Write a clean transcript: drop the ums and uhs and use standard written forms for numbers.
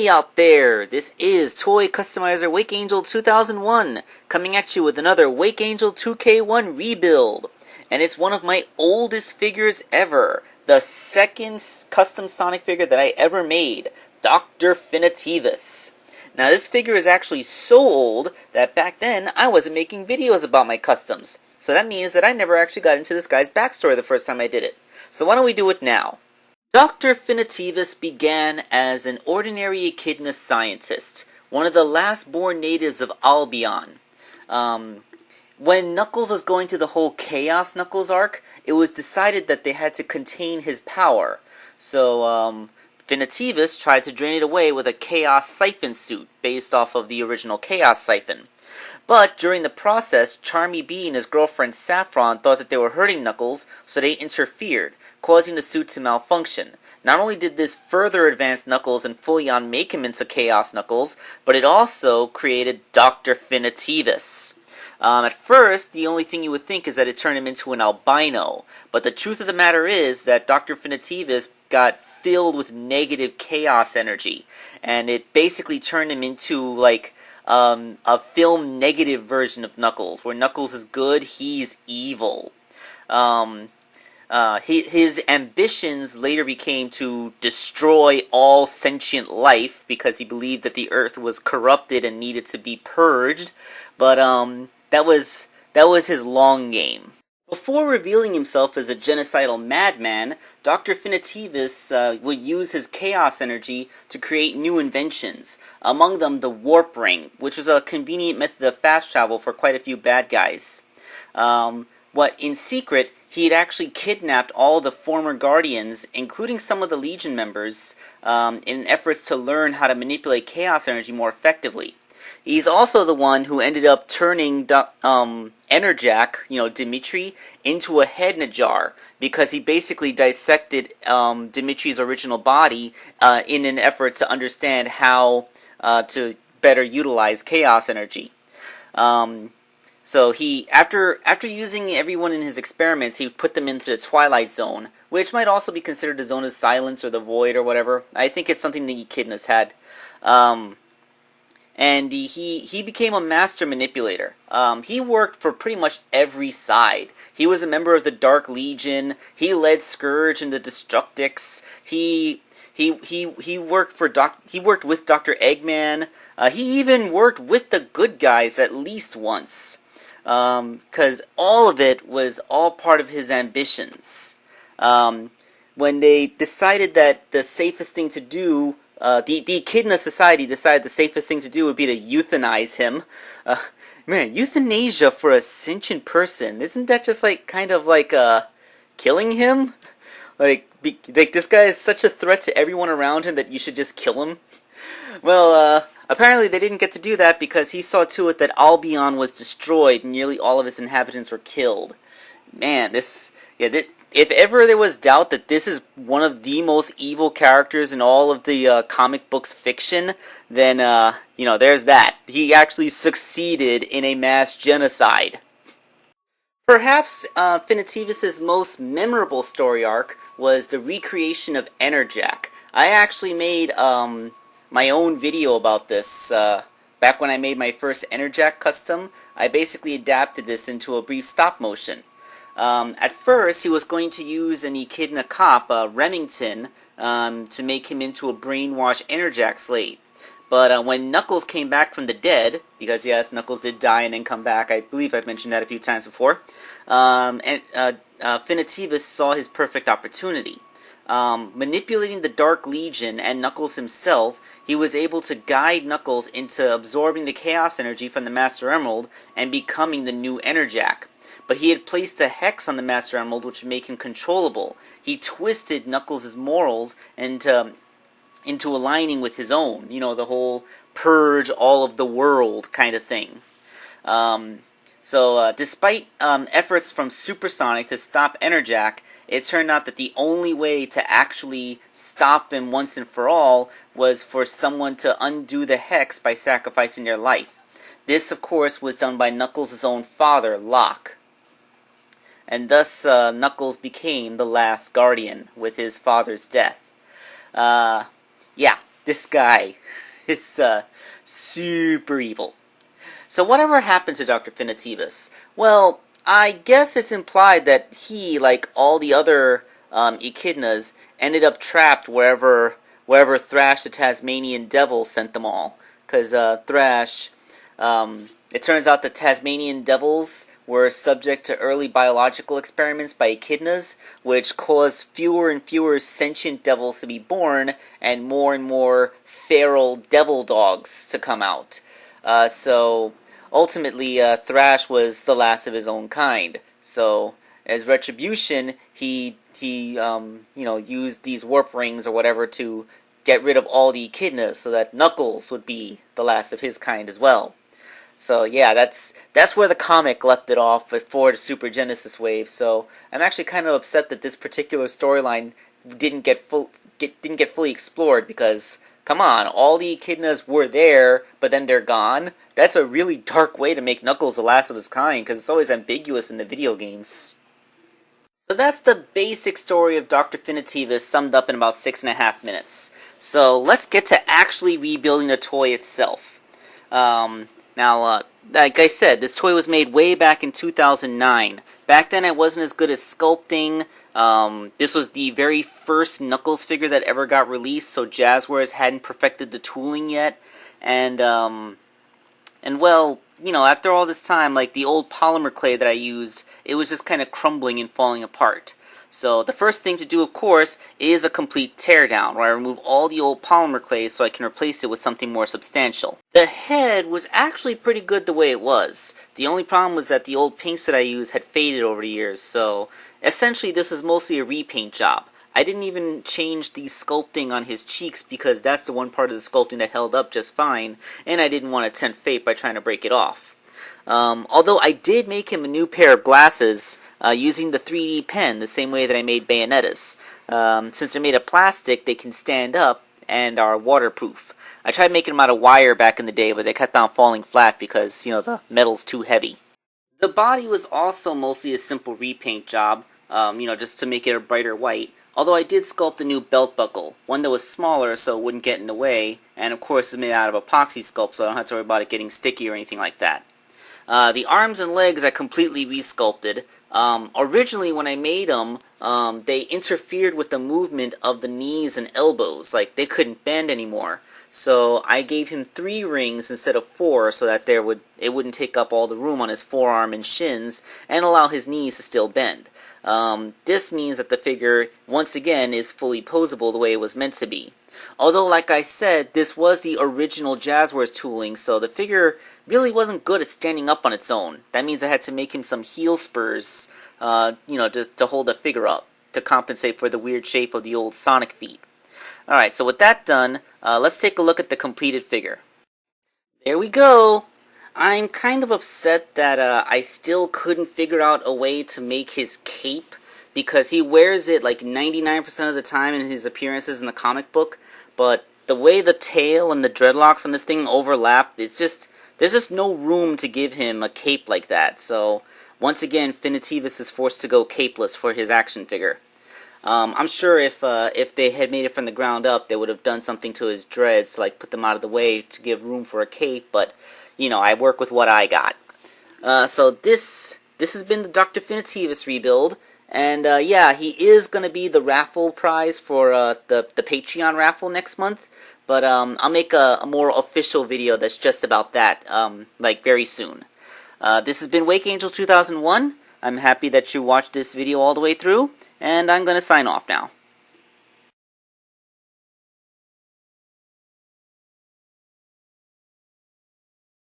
Hey out there, this is Toy Customizer Wakeangel2K1 coming at you with another Wakeangel2K1 rebuild. And it's one of my oldest figures ever, the second custom Sonic figure that I ever made, Dr. Finitevus. Now this figure is actually so old that back then I wasn't making videos about my customs. So that means that I never actually got into this guy's backstory the first time I did it. So why don't we do it now? Dr. Finitevus began as an ordinary echidna scientist, one of the last-born natives of Albion. When Knuckles was going through the whole Chaos Knuckles arc, it was decided that they had to contain his power. So, Finitevus tried to drain it away with a Chaos Siphon suit, based off of the original Chaos Siphon. But during the process, Charmy Bee and his girlfriend Saffron thought that they were hurting Knuckles, so they interfered, causing the suit to malfunction. Not only did this further advance Knuckles and fully make him into Chaos Knuckles, but it also created Dr. Finitevus. At first, the only thing you would think is that it turned him into an albino, but the truth of the matter is that Dr. Finitevus got filled with negative chaos energy, and it basically turned him into, like, a film negative version of Knuckles, where Knuckles is good, he's evil. His ambitions later became to destroy all sentient life because he believed that the Earth was corrupted and needed to be purged. But that was his long game. Before revealing himself as a genocidal madman, Dr. Finitevus would use his chaos energy to create new inventions, among them the Warp Ring, which was a convenient method of fast travel for quite a few bad guys. In secret, he had actually kidnapped all the former Guardians, including some of the Legion members, in efforts to learn how to manipulate chaos energy more effectively. He's also the one who ended up turning Enerjack, Dimitri, into a head in a jar, because he basically dissected Dimitri's original body in an effort to understand how to better utilize chaos energy. So he, after using everyone in his experiments, he put them into the Twilight Zone, which might also be considered the Zone of Silence or the Void or whatever. I think it's something the Echidnas had. And he became a master manipulator. He worked for pretty much every side. He was a member of the Dark Legion. He led Scourge and the Destructics. He worked with Dr. Eggman. He even worked with the good guys at least once. Because all of it was all part of his ambitions. When they decided that the safest thing to do, the Echidna Society decided the safest thing to do would be to euthanize him. Man, euthanasia for a sentient person, isn't that just killing him? Like this guy is such a threat to everyone around him that you should just kill him? Well, apparently they didn't get to do that because he saw to it that Albion was destroyed and nearly all of its inhabitants were killed. Man, if ever there was doubt that this is one of the most evil characters in all of the comic books fiction, then, there's that. He actually succeeded in a mass genocide. Perhaps Finitevus' most memorable story arc was the recreation of Enerjack. I actually made my own video about this back when I made my first Enerjack custom. I basically adapted this into a brief stop motion. At first, he was going to use an Echidna cop, Remington, to make him into a brainwashed Enerjack slave. But when Knuckles came back from the dead, because yes, Knuckles did die and then come back, I believe I've mentioned that a few times before, Finitevus saw his perfect opportunity. Manipulating the Dark Legion and Knuckles himself, he was able to guide Knuckles into absorbing the chaos energy from the Master Emerald and becoming the new Enerjack. But he had placed a hex on the Master Emerald which would make him controllable. He twisted Knuckles' morals into aligning with his own. The whole purge all of the world kind of thing. Despite efforts from Supersonic to stop Enerjack, it turned out that the only way to actually stop him once and for all was for someone to undo the hex by sacrificing their life. This, of course, was done by Knuckles' own father, Locke. And thus Knuckles became the last Guardian with his father's death. Yeah, This guy is super evil. So whatever happened to Dr. Finitevus? Well, I guess it's implied that he, like all the other echidnas, ended up trapped wherever Thrash the Tasmanian Devil sent them all. Because Thrash, it turns out the Tasmanian Devils were subject to early biological experiments by echidnas, which caused fewer and fewer sentient devils to be born, and more feral devil dogs to come out. So ultimately, Thrash was the last of his own kind. So as retribution, he used these warp rings or whatever to get rid of all the echidnas, so that Knuckles would be the last of his kind as well. So yeah, that's where the comic left it off before the Super Genesis wave. So I'm actually kind of upset that this particular storyline didn't get fully explored, because come on, all the echidnas were there, but then they're gone. That's a really dark way to make Knuckles the last of his kind, because it's always ambiguous in the video games. So that's the basic story of Dr. Finitevus summed up in about 6.5 minutes. So let's get to actually rebuilding the toy itself. Now, like I said, this toy was made way back in 2009. Back then I wasn't as good at sculpting. This was the very first Knuckles figure that ever got released, so Jazzwares hadn't perfected the tooling yet. And well, after all this time, like the old polymer clay that I used, it was just kind of crumbling and falling apart. So the first thing to do, of course, is a complete teardown, where I remove all the old polymer clay so I can replace it with something more substantial. The head was actually pretty good the way it was. The only problem was that the old paints that I used had faded over the years, so essentially this is mostly a repaint job. I didn't even change the sculpting on his cheeks, because that's the one part of the sculpting that held up just fine, and I didn't want to tempt fate by trying to break it off. Although I did make him a new pair of glasses using the 3D pen, the same way that I made Bayonetta's. Since they're made of plastic, they can stand up and are waterproof. I tried making them out of wire back in the day, but they kept on falling flat because, the metal's too heavy. The body was also mostly a simple repaint job, just to make it a brighter white. Although I did sculpt a new belt buckle, one that was smaller so it wouldn't get in the way, and of course it's made out of epoxy sculpt, so I don't have to worry about it getting sticky or anything like that. The arms and legs I completely resculpted. Originally when I made them, they interfered with the movement of the knees and elbows, like they couldn't bend anymore. So I gave him 3 rings instead of 4, so that it wouldn't take up all the room on his forearm and shins, and allow his knees to still bend. This means that the figure, once again, is fully posable the way it was meant to be. Although, like I said, this was the original Jazzwares tooling, so the figure really wasn't good at standing up on its own. That means I had to make him some heel spurs, to hold the figure up, to compensate for the weird shape of the old Sonic feet. Alright, so with that done, let's take a look at the completed figure. There we go! I'm kind of upset that I still couldn't figure out a way to make his cape, because he wears it like 99% of the time in his appearances in the comic book, but the way the tail and the dreadlocks on this thing overlap, there's just no room to give him a cape like that. So once again, Finitevus is forced to go capeless for his action figure. I'm sure if they had made it from the ground up, they would have done something to his dreads, like put them out of the way to give room for a cape, but I work with what I got. So this has been the Dr. Finitevus rebuild, and yeah, he is going to be the raffle prize for the Patreon raffle next month, but I'll make a more official video that's just about that, very soon. This has been Wakeangel2K1. I'm happy that you watched this video all the way through, and I'm going to sign off now.